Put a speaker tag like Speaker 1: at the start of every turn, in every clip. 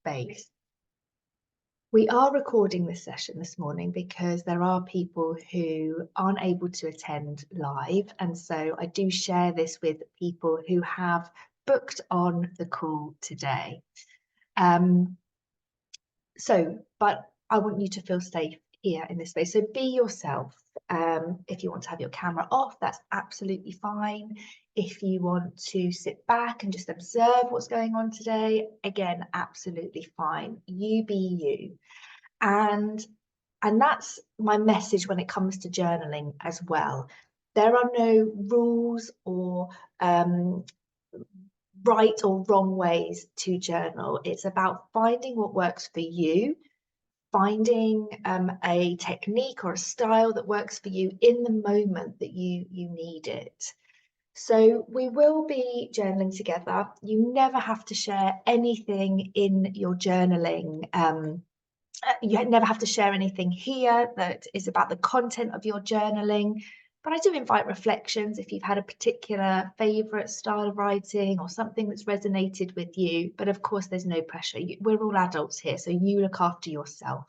Speaker 1: space. We are recording this session this morning because there are people who aren't able to attend live, and so I do share this with people who have booked on the call today. But I want you to feel safe here in this space. So be yourself. If you want to have your camera off, that's absolutely fine. If you want to sit back and just observe what's going on today, again, absolutely fine. You be you. And that's my message when it comes to journaling as well. There are no rules or right or wrong ways to journal. It's about finding what works for you, finding a technique or a style that works for you in the moment that you need it. So we will be journaling together. You never have to share anything in your journaling. You never have to share anything here that is about the content of your journaling. But I do invite reflections if you've had a particular favourite style of writing or something that's resonated with you. But of course, there's no pressure. We're all adults here, so you look after yourself.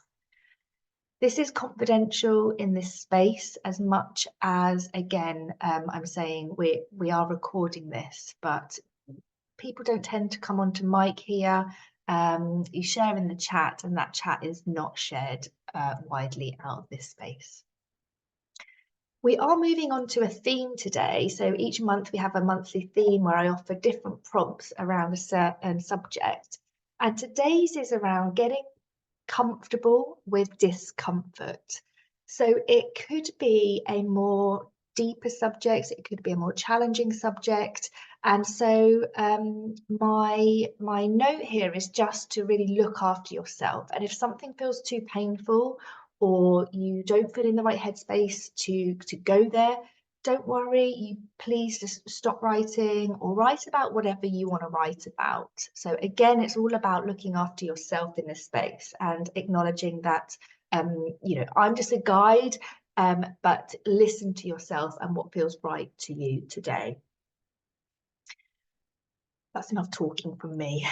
Speaker 1: This is confidential in this space as much as, again, I'm saying we are recording this, but people don't tend to come onto mic here. You share in the chat, and that chat is not shared widely out of this space. We are moving on to a theme today. So each month we have a monthly theme where I offer different prompts around a certain subject. And today's is around getting comfortable with discomfort. So it could be a more deeper subject, it could be a more challenging subject. And so my note here is just to really look after yourself. And if something feels too painful, or you don't feel in the right headspace to go there, don't worry, you please just stop writing or write about whatever you want to write about. So again, it's all about looking after yourself in this space and acknowledging that, I'm just a guide, but listen to yourself and what feels right to you today. That's enough talking from me.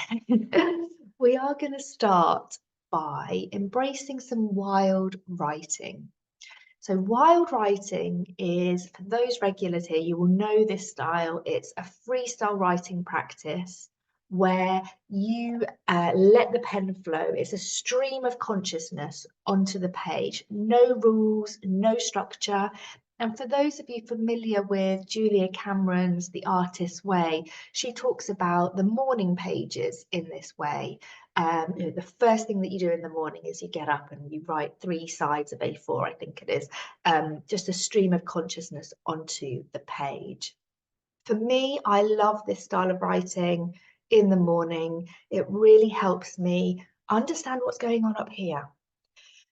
Speaker 1: We are going to start by embracing some wild writing. So wild writing is, for those regulars here, you will know this style. It's a freestyle writing practice where you let the pen flow. It's a stream of consciousness onto the page. No rules, no structure. And for those of you familiar with Julia Cameron's The Artist's Way, she talks about the morning pages in this way. The first thing that you do in the morning is you get up and you write 3 sides of A4, I think it is, just a stream of consciousness onto the page. For me, I love this style of writing in the morning. It really helps me understand what's going on up here.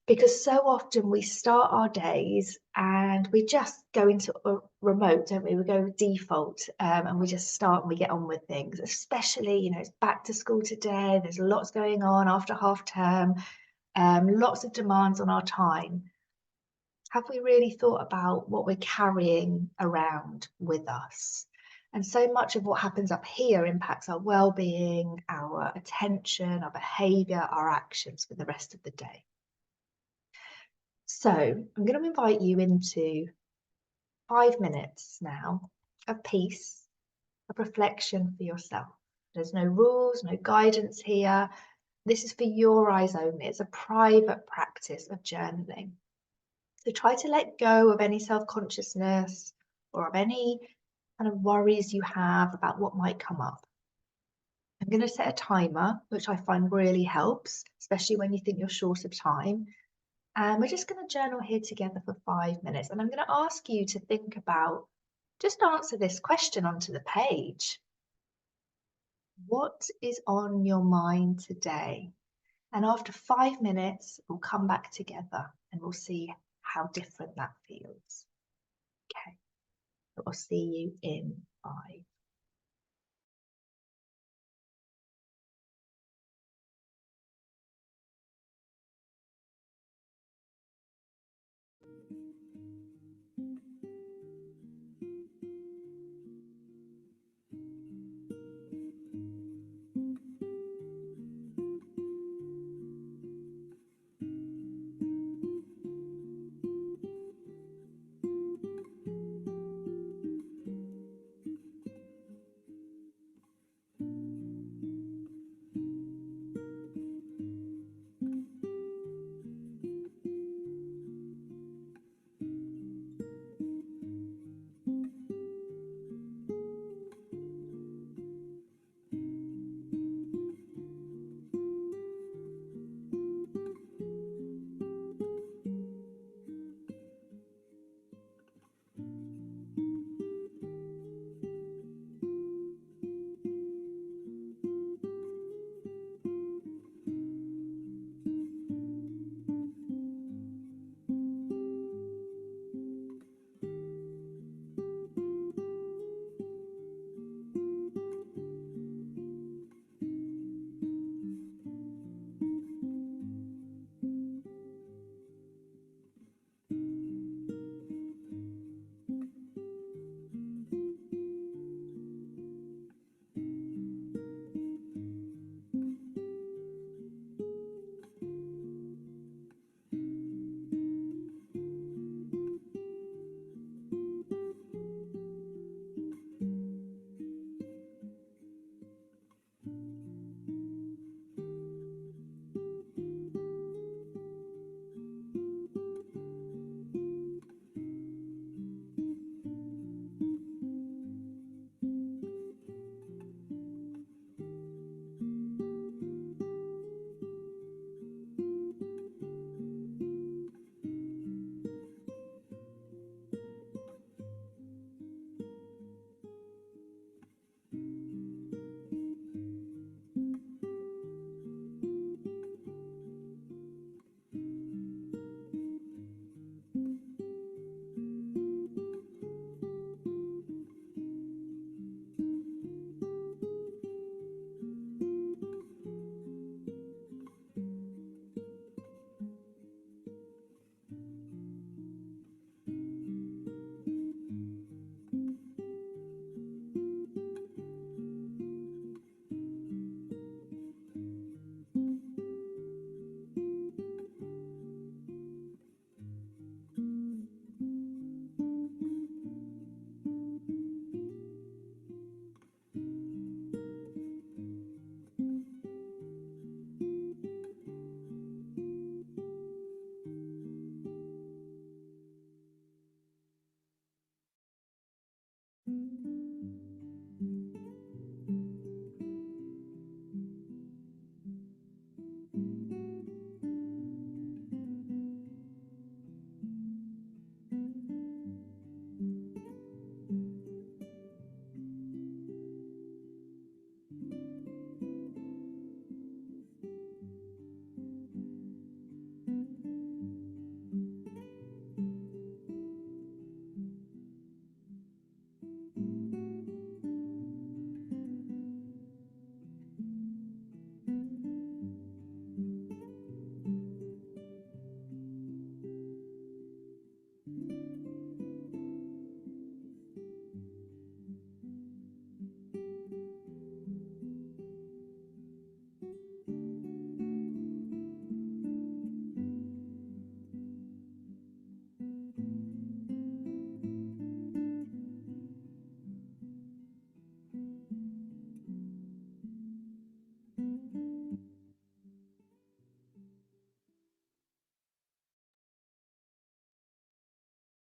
Speaker 1: Because so often we start our days and we just go into a remote, don't we? We go default and we just start and we get on with things, especially, it's back to school today. There's lots going on after half term, lots of demands on our time. Have we really thought about what we're carrying around with us? And so much of what happens up here impacts our well-being, our attention, our behaviour, our actions for the rest of the day. So I'm going to invite you into 5 minutes now of peace, of reflection for yourself. There's no rules, no guidance here. This is for your eyes only. It's a private practice of journaling. So try to let go of any self-consciousness or of any kind of worries you have about what might come up. I'm going to set a timer, which I find really helps, especially when you think you're short of time. And we're just going to journal here together for 5 minutes. And I'm going to ask you to think about, just answer this question onto the page. What is on your mind today? And after 5 minutes, we'll come back together and we'll see how different that feels. Okay, so I'll see you in 5.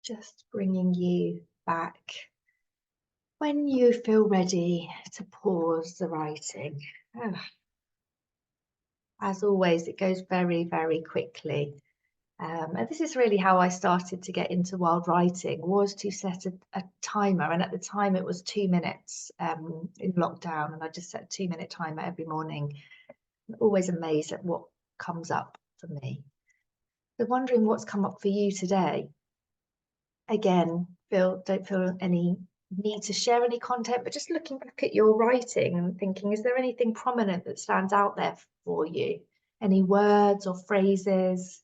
Speaker 1: Just bringing you back when you feel ready to pause the writing. As always, it goes very, very quickly. And this is really how I started to get into wild writing, was to set a timer. And at the time it was 2 minutes in lockdown. And I just set a 2-minute timer every morning. I'm always amazed at what comes up for me. So wondering what's come up for you today. Again, don't feel any need to share any content, but just looking back at your writing and thinking, is there anything prominent that stands out there for you? Any words or phrases?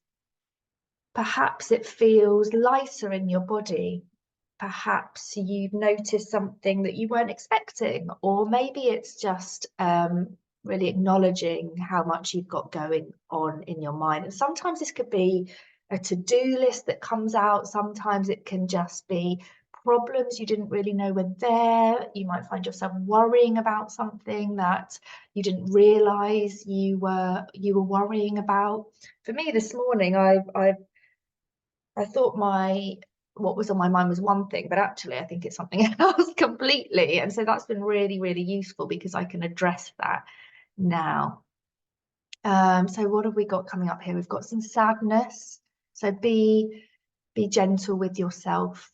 Speaker 1: Perhaps it feels lighter in your body. Perhaps you've noticed something that you weren't expecting, or maybe it's just really acknowledging how much you've got going on in your mind. And sometimes this could be a to-do list that comes out. Sometimes it can just be problems you didn't really know were there. You might find yourself worrying about something that you didn't realize you were worrying about. For me this morning, I thought what was on my mind was one thing, but actually I think it's something else completely. And so that's been really, really useful because I can address that now. So what have we got coming up here? We've got some sadness. So be gentle with yourself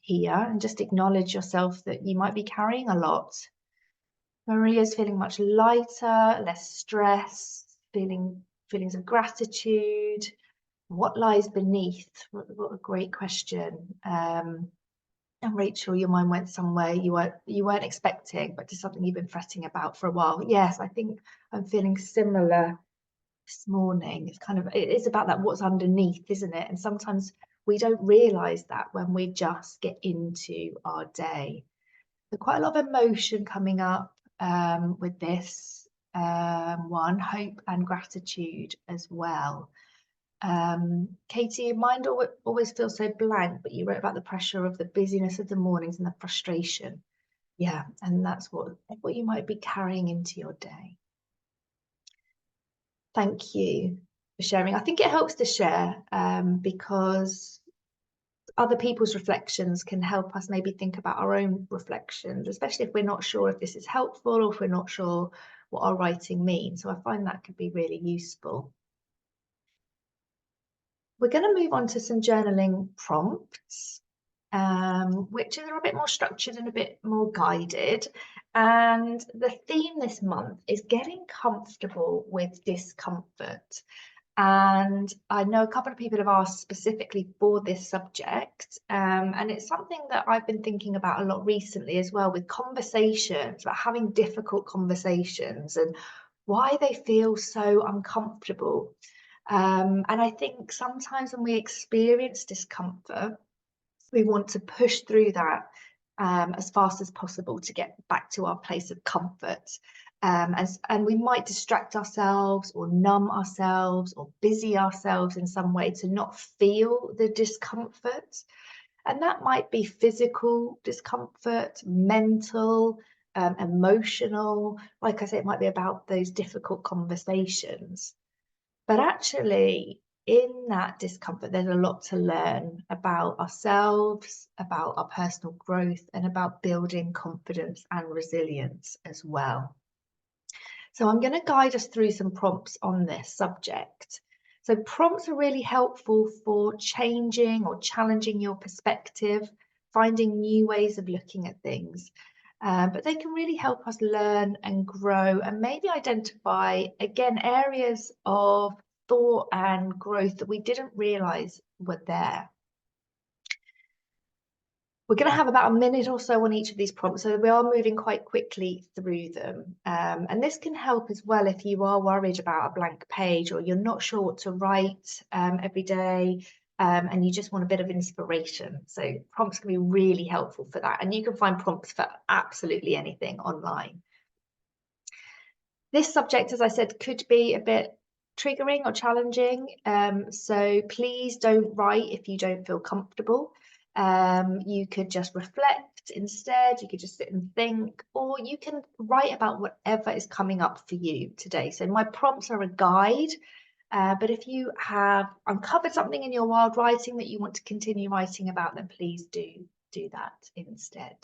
Speaker 1: here, and just acknowledge yourself that you might be carrying a lot. Maria's feeling much lighter, less stress, feelings of gratitude. What lies beneath? What a great question. And Rachel, your mind went somewhere you weren't expecting, but to something you've been fretting about for a while. Yes, I think I'm feeling similar this morning. It is about that what's underneath, isn't it? And sometimes we don't realize that when we just get into our day. So quite a lot of emotion coming up with this one, hope and gratitude as well. Katie, your mind always feels so blank, but you wrote about the pressure of the busyness of the mornings and the frustration. Yeah, and that's what you might be carrying into your day. Thank you for sharing. I think it helps to share because other people's reflections can help us maybe think about our own reflections, especially if we're not sure if this is helpful or if we're not sure what our writing means. So I find that could be really useful. We're going to move on to some journaling prompts, which are a bit more structured and a bit more guided. And the theme this month is getting comfortable with discomfort. And I know a couple of people have asked specifically for this subject, and it's something that I've been thinking about a lot recently as well, with conversations, about having difficult conversations and why they feel so uncomfortable. And I think sometimes when we experience discomfort, we want to push through that as fast as possible to get back to our place of comfort. And we might distract ourselves or numb ourselves or busy ourselves in some way to not feel the discomfort. And that might be physical discomfort, mental, emotional. Like I say, it might be about those difficult conversations. But actually, in that discomfort, there's a lot to learn about ourselves, about our personal growth, and about building confidence and resilience as well. So I'm going to guide us through some prompts on this subject. So prompts are really helpful for changing or challenging your perspective, finding new ways of looking at things. But they can really help us learn and grow and maybe identify, again, areas of thought and growth that we didn't realize were there. We're going to have about a minute or so on each of these prompts, so we are moving quite quickly through them. And this can help as well if you are worried about a blank page or you're not sure what to write every day. And you just want a bit of inspiration. So prompts can be really helpful for that. And you can find prompts for absolutely anything online. This subject, as I said, could be a bit triggering or challenging. So please don't write if you don't feel comfortable. You could just reflect instead. You could just sit and think, or you can write about whatever is coming up for you today. So my prompts are a guide. But if you have uncovered something in your wild writing that you want to continue writing about, then please do that instead.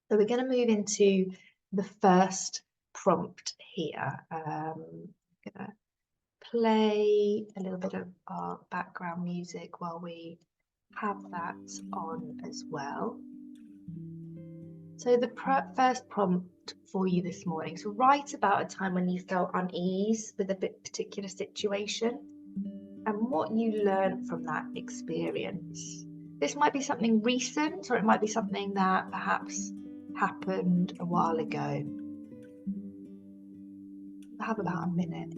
Speaker 1: So we're going to move into the first prompt here. I'm going to play a little bit of our background music while we have that on as well. So the first prompt for you this morning. So write about a time when you felt unease with a particular situation and what you learned from that experience. This might be something recent, or it might be something that perhaps happened a while ago. We'll have about a minute.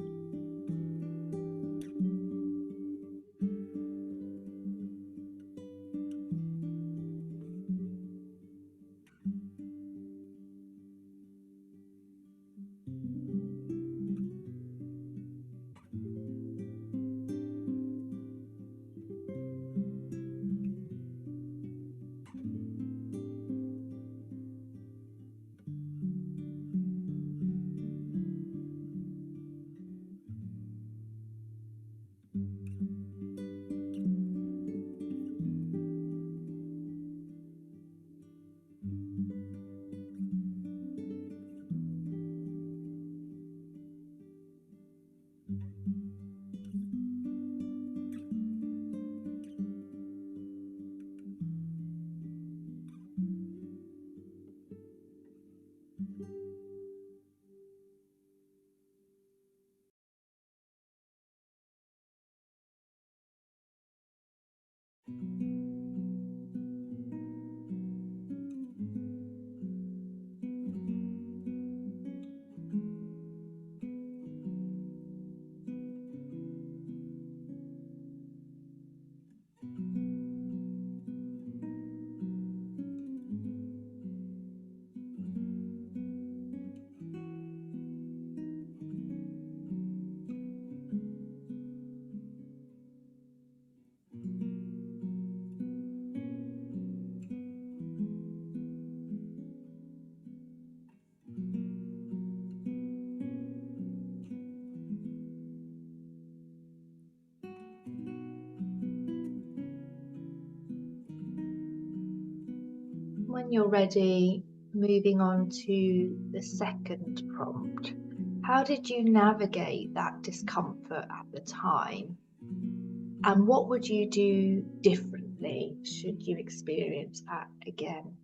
Speaker 1: When you're ready, moving on to the second prompt. How did you navigate that discomfort at the time? And what would you do differently should you experience that again?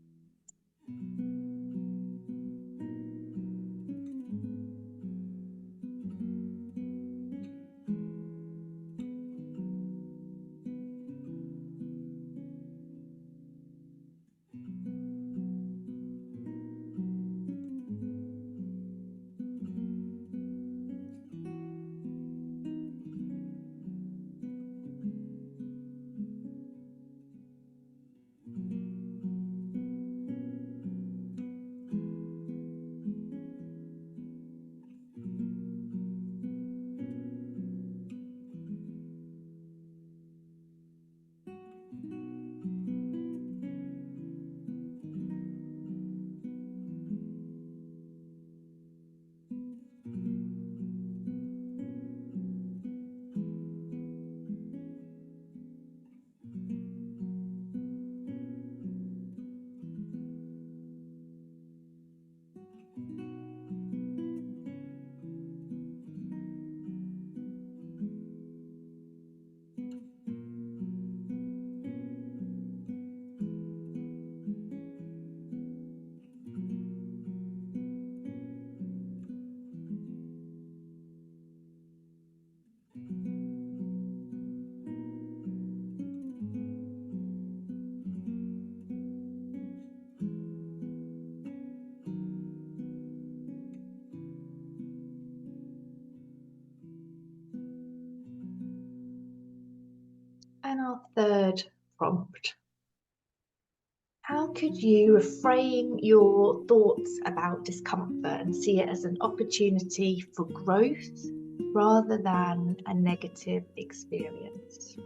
Speaker 1: And our third prompt. How could you reframe your thoughts about discomfort and see it as an opportunity for growth rather than a negative experience?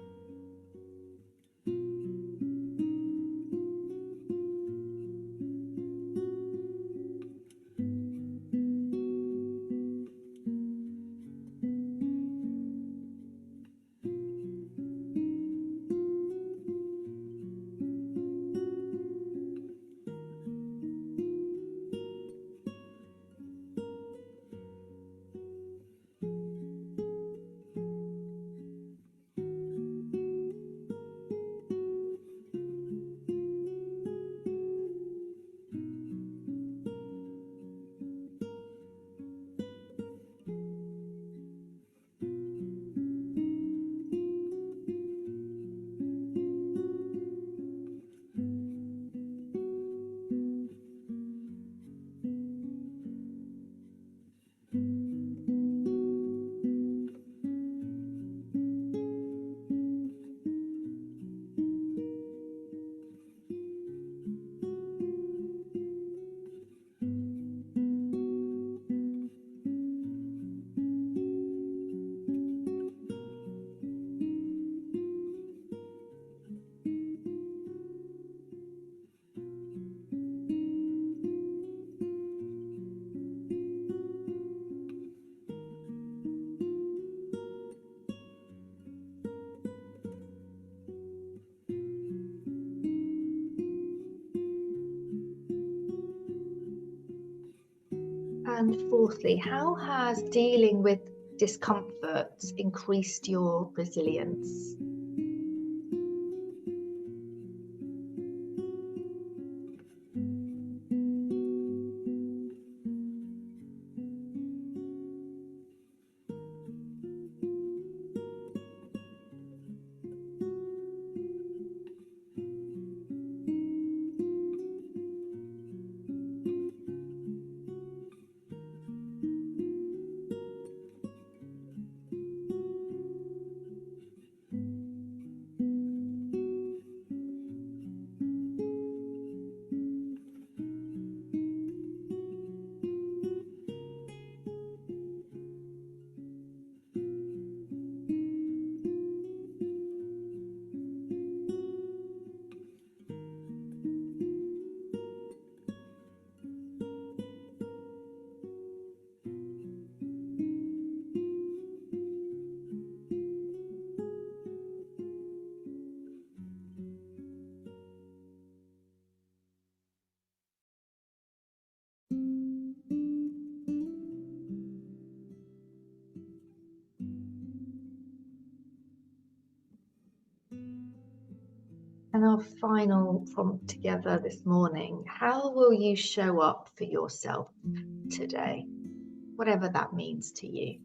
Speaker 1: And fourthly, how has dealing with discomfort increased your resilience? And our final prompt together this morning, how will you show up for yourself today? Whatever that means to you.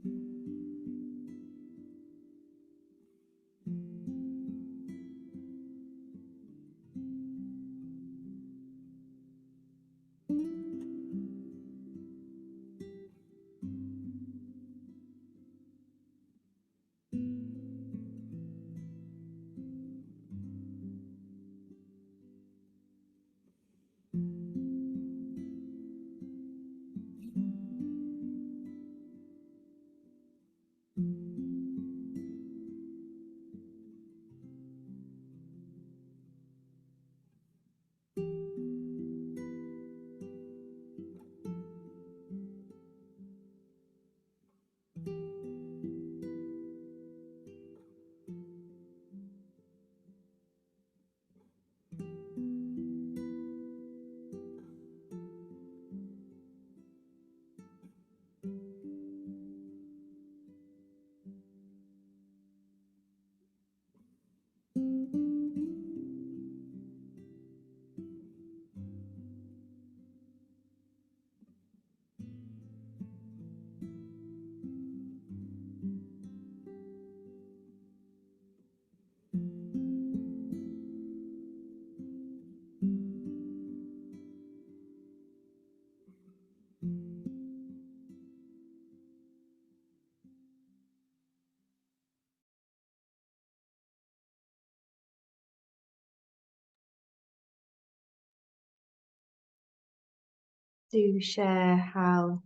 Speaker 1: Do share how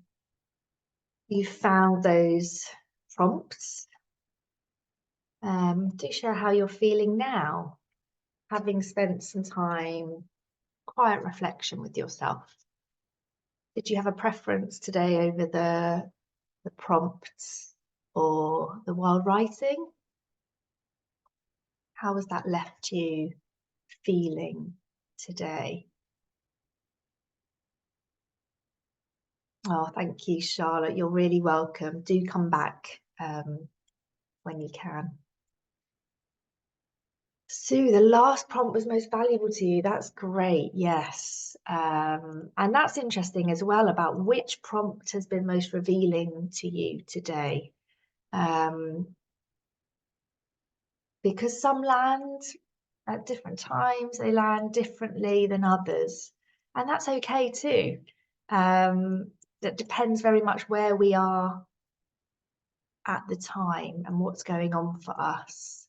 Speaker 1: you found those prompts. Do share how you're feeling now, having spent some time, quiet reflection with yourself. Did you have a preference today over the prompts or the wild writing? How has that left you feeling today? Oh, thank you, Charlotte. You're really welcome. Do come back when you can. Sue, the last prompt was most valuable to you. That's great. Yes. And that's interesting as well about which prompt has been most revealing to you today. Because some land at different times, they land differently than others. And that's okay too. That depends very much where we are at the time and what's going on for us.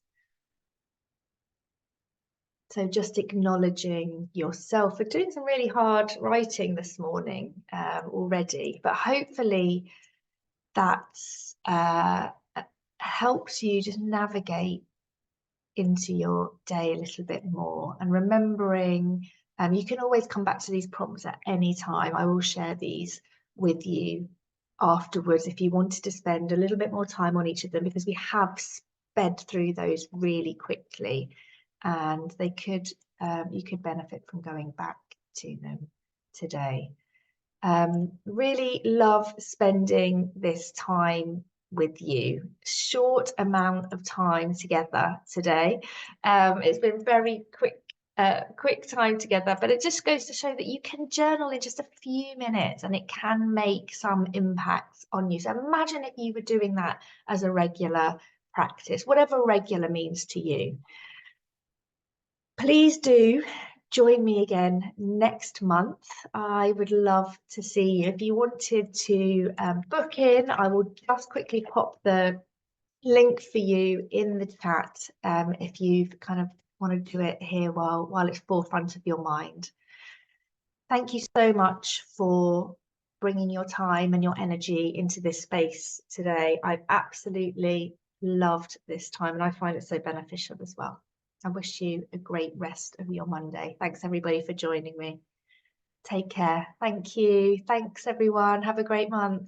Speaker 1: So just acknowledging yourself for doing some really hard writing this morning already, but hopefully that's helps you just navigate into your day a little bit more. And remembering, you can always come back to these prompts at any time. I will share these with you afterwards if you wanted to spend a little bit more time on each of them, because we have sped through those really quickly. And they could you could benefit from going back to them today. Really love spending this time with you. Short amount of time together today. It's been very quick time together, but it just goes to show that you can journal in just a few minutes and it can make some impact on you. So imagine if you were doing that as a regular practice, whatever regular means to you. Please do join me again next month. I would love to see you. If you wanted to book in, I will just quickly pop the link for you in the chat if you kind of want to do it here while it's forefront of your mind. Thank you so much for bringing your time and your energy into this space today. I've absolutely loved this time and I find it so beneficial as well. I wish you a great rest of your Monday. Thanks everybody for joining me. Take care. Thank you. Thanks everyone. Have a great month.